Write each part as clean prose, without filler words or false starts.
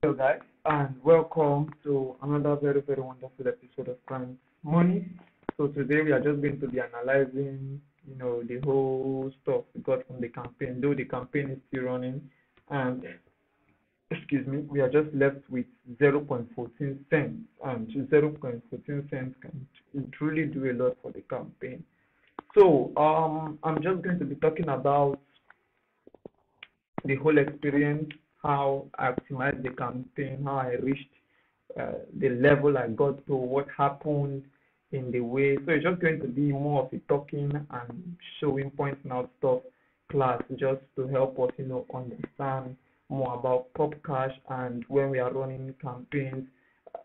Hello guys, and welcome to another very wonderful episode of Crime Money. So today we are just going to be analyzing, the whole stuff we got from the campaign. Though the campaign is still running, and we are just left with 0.14 cents, and 0.14 cents can truly do a lot for the campaign. So I'm just going to be talking about the whole experience, how I optimized the campaign, how I reached the level I got to, what happened in the way. So it's just going to be more of a talking and showing, pointing out stuff class, just to help us, understand more about PopCash. And when we are running campaigns,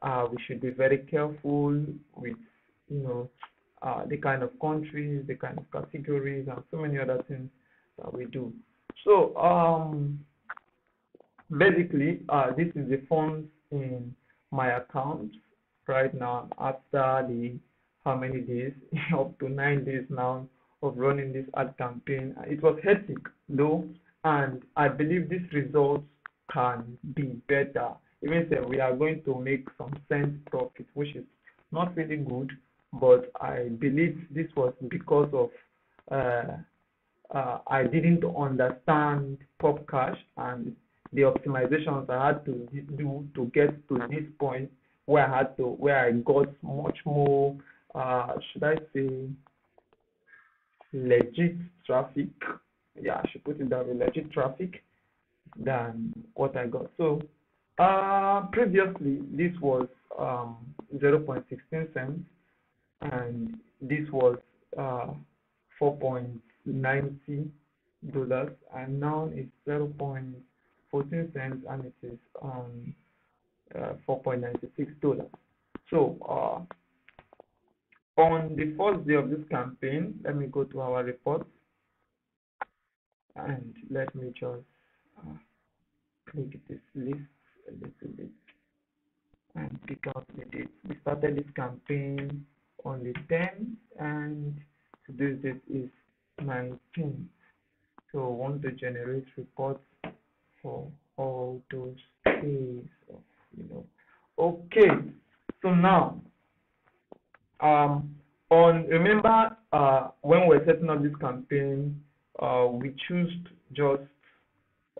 we should be very careful with, the kind of countries, the kind of categories, and so many other things that we do. So basically, this is the funds in my account right now after the how many days up to 9 days now of running this ad campaign. It was hectic though, and I believe these results can be better. Even if we are going to make some cents profit, which is not really good, but I believe this was because of I didn't understand PopCash and the optimizations I had to do to get to this point where I got much more should I say legit traffic. Yeah, I should put it that way, legit traffic than what I got. So previously this was 0.16 cents, and this was 4.90 dollars, and now it's 0.14 cents, and it is $4.96. So on the first day of this campaign, let me go to our report and let me just click this list a little bit and pick out the date. We started this campaign on the 10th, and today's date is 19th. So I want to generate reports for all those days okay. So now remember when we're setting up this campaign, we choose just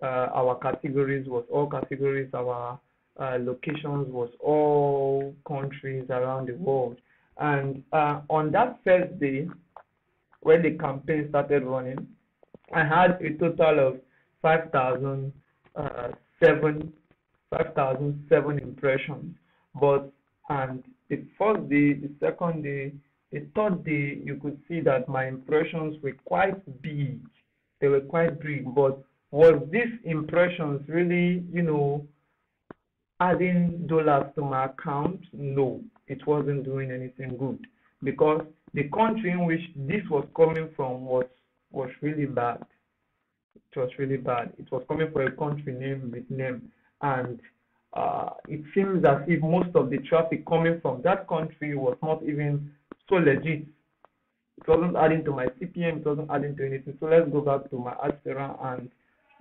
our categories was all categories, our locations was all countries around the world. And on that first day when the campaign started running, I had a total of 5,007 impressions. And the first day, the second day, the third day, you could see that my impressions were quite big. They were quite big. But was these impressions really, adding dollars to my account? No, it wasn't doing anything good, because the country in which this was coming from was really bad. It was really bad. It was coming from a country named Vietnam, and it seems as if most of the traffic coming from that country was not even so legit. It wasn't adding to my CPM, it wasn't adding to anything. So let's go back to my Adsterra and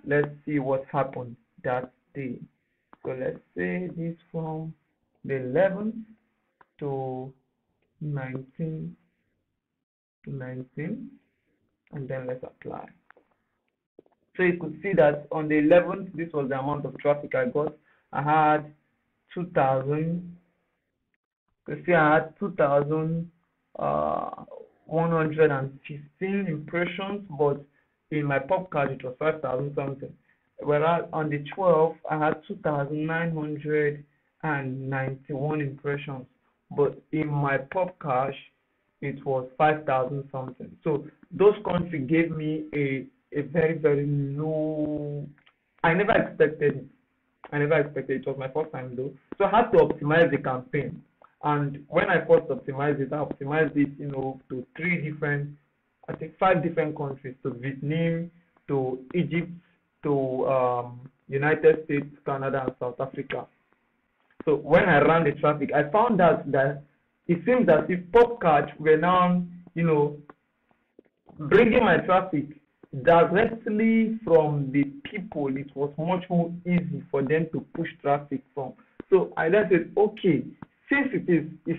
let's see what happened that day. So let's say this from the 11th to 19, and then let's apply. So you could see that on the 11th, this was the amount of traffic I got. I had 2,000. You see, I had 2,115 impressions, but in my PopCash it was 5,000 something. Whereas on the 12th, I had 2,991 impressions, but in my PopCash it was 5,000 something. So those countries gave me a very low. I never expected it. It was my first time though. So I had to optimize the campaign. And when I first optimized it, I optimized it, to 5 different countries, to Vietnam, to Egypt, to United States, Canada, and South Africa. So when I ran the traffic, I found out that it seems as if PopCash were now, bringing my traffic directly from the people, it was much more easy for them to push traffic from. So I then said, okay, since it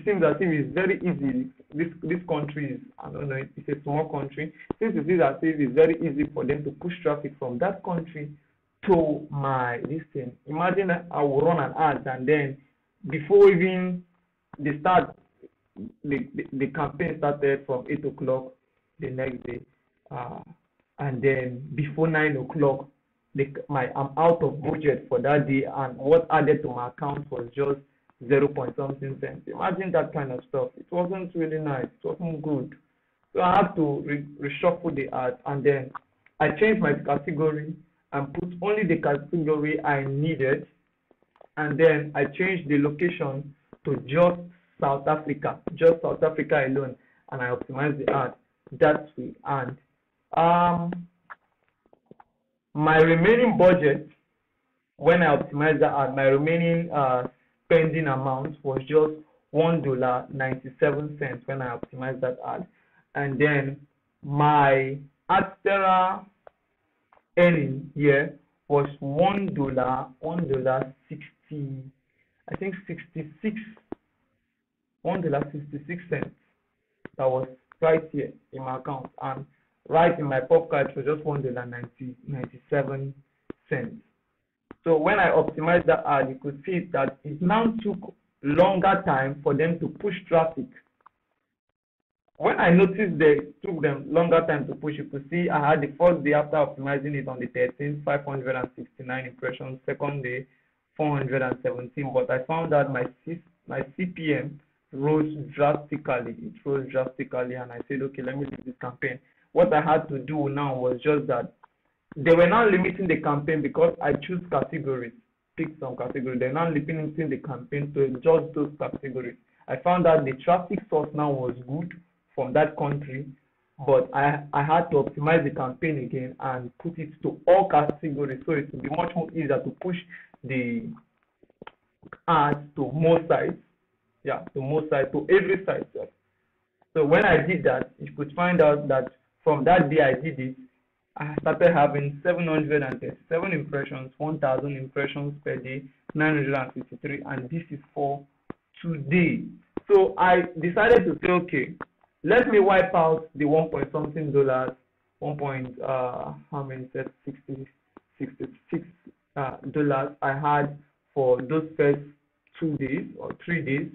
seems as if it's very easy. This country is, I don't know, it's a small country. Since it is as if it's very easy for them to push traffic from that country to my this thing. Imagine I will run an ad, and then before even they start, the campaign started from 8 o'clock the next day, uh, and then before 9 o'clock, I'm out of budget for that day, and what added to my account was just 0 point something cents. Imagine that kind of stuff. It wasn't really nice. It wasn't good. So I had to reshuffle the ad, and then I changed my category and put only the category I needed, and then I changed the location to just South Africa alone, and I optimized the ad that way. And um, my remaining budget, when I optimized the ad, my remaining spending amount was just $1.97 when I optimized that ad, and then my Adsterra earning here was $1.60, I think 66, $1.66. That was right here in my account, and right in my PopCash was just $1.97. So when I optimized that ad, you could see that it now took longer time for them to push traffic. When I noticed they took them longer time to push, you could see I had the first day after optimizing it on the 13th, 569 impressions, second day, 417, but I found that my CPM rose drastically. It rose drastically, and I said, okay, let me leave this campaign. What I had to do now was just that they were now limiting the campaign because I choose categories, pick some categories. They're now limiting the campaign to just those categories. I found that the traffic source now was good from that country, but I had to optimize the campaign again and put it to all categories, so it would be much more easier to push the ads to more sites. Yeah, to more sites, to every site. So when I did that, you could find out that from that day I did it, I started having 737 impressions, 1,000 impressions per day, 953, and this is for today. So I decided to say, okay, let me wipe out the 1 point something dollars, 1 point, how many, 66 dollars I had for those first 2 days or 3 days,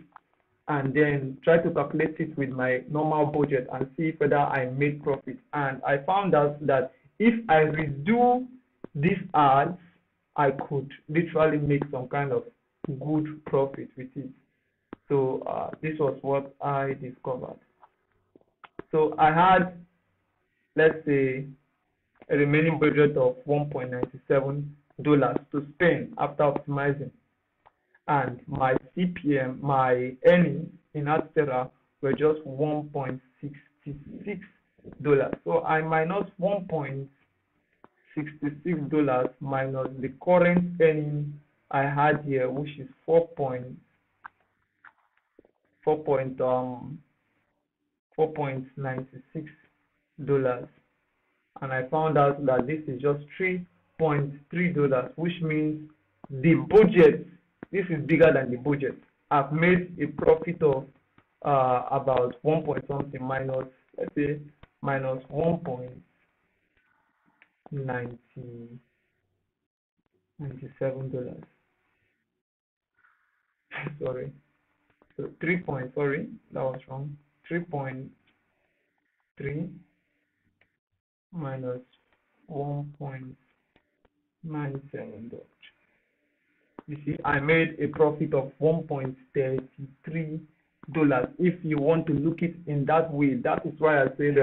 and then try to calculate it with my normal budget and see whether I made profit. And I found out that if I redo these ads, I could literally make some kind of good profit with it. So this was what I discovered. So I had, let's say, a remaining budget of $1.97 to spend after optimizing, and my CPM, my earnings in Adsterra were just $1.66. So I minus $1.66 minus the current earning I had here, which is $4.96, and I found out that this is just $3.3, which means the budget, this is bigger than the budget. I've made a profit of about 1 point something minus, let's say, minus $1.97. Sorry. So 3 point, sorry, that was wrong. 3.3 minus $1.97. You see, I made a profit of $1.33. If you want to look it in that way, that is why I said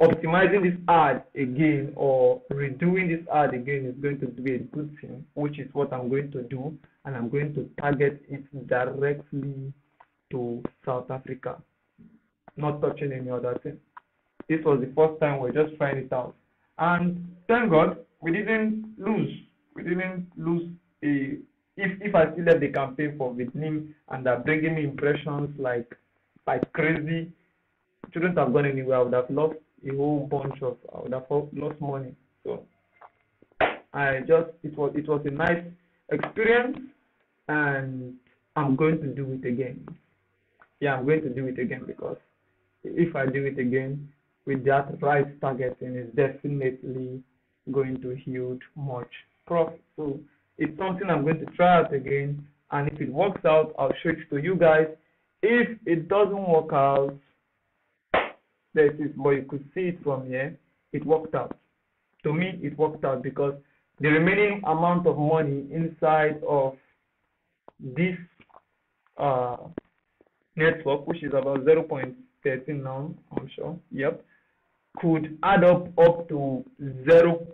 optimizing this ad again or redoing this ad again is going to be a good thing, which is what I'm going to do, and I'm going to target it directly to South Africa, not touching any other thing. This was the first time we're just trying it out, and thank God we didn't lose. We didn't lose a. If I still left the campaign for Vietnam and they're bringing me impressions like crazy, it shouldn't have gone anywhere. I would have lost a whole bunch of, I would have lost money. So it was a nice experience, and I'm going to do it again. Yeah, I'm going to do it again, because if I do it again with that right targeting, it's definitely going to yield much profit. So it's something I'm going to try out again, and if it works out, I'll show it to you guys. If it doesn't work out, this is, but you could see it from here, it worked out. To me, it worked out because the remaining amount of money inside of this uh, network, which is about 0.13 now, I'm sure, yep, could add up to 0.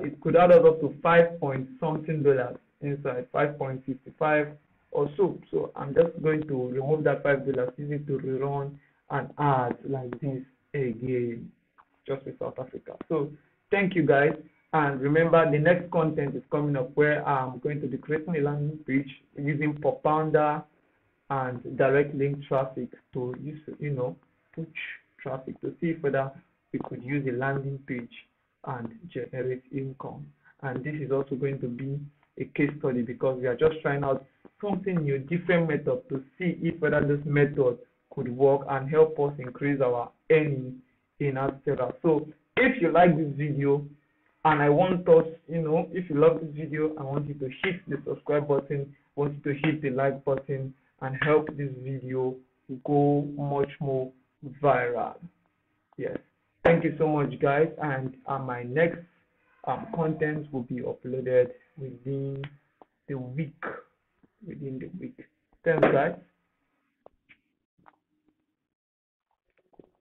It could add up to 5 point something dollars inside, 5.55 or so. So I'm just going to remove that $5, use it to rerun and add like this again, just with South Africa. So thank you guys, and remember the next content is coming up where I'm going to be creating a landing page using PopPounder and direct link traffic to use, push traffic to see whether we could use a landing page and generate income. And this is also going to be a case study, because we are just trying out something new, different method, to see if whether this method could work and help us increase our earnings in Adsterra. So if you like this video, and I want us, if you love this video, I want you to hit the subscribe button, I want you to hit the like button, and help this video go much more viral. Yes. Thank you so much, guys, and my next content will be uploaded within the week. Thanks, guys.